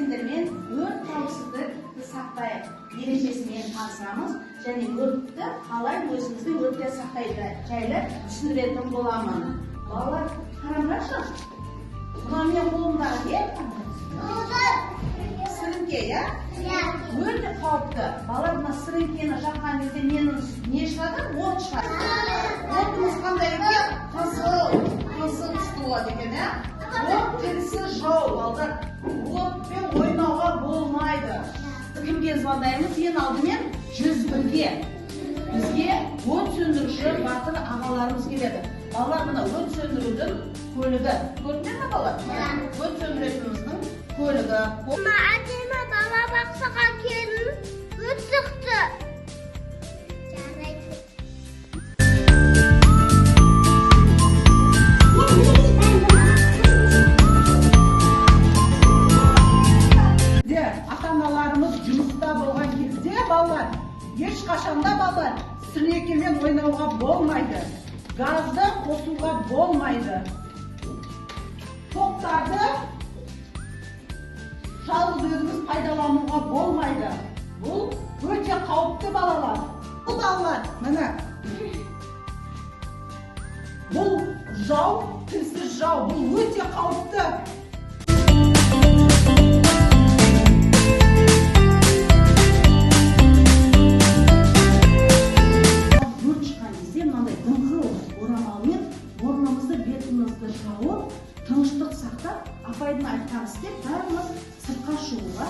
сендермен өрт қауіпсіздікті сақтайық ережесімен танысамыз және өртті қалай өзімізді өрттен сақтайды жайлы түсіндіретін боламын. Балалар, қараңдаршы. Мына мен қолымдағы не? Сіріңке, иә? Өте қауіпті. Балалар, мына сіріңкені жаққан кезде менің не шығады? От шығады. Отымыз қандай екен? Қызыл түсті болады екен, иә? От тілсіз жау, балалар. Отпен ойнауға болмайды. Кімге звондаймыз? Ең алдымен 101-ге. Бізге от сөндіруші батыр ағаларымыз келеді. Балалар, мына өрт сөндірудің көлігі. Көрдіңдер ме балалар? Өрт сөндіретініміздің көлігі. Әдемі бала бақсаға келін өрт шықты. Ата-аналарымыз жұмыста болған кезде балалар, ешқашанда балалар сіріңкемен ойнауға болмайды. Газды қосуға болмайды. Тоқтарды жалғыз өзіміз пайдалануға болмайды. Бұл өте қауіпті балалар. Бұл балалар, міне. Бұл жау, тілсіз жау, бұл өте қауіпті. Тыныштық сақтап, апайдың айтқан істеп бәріміз сыртқа шығуға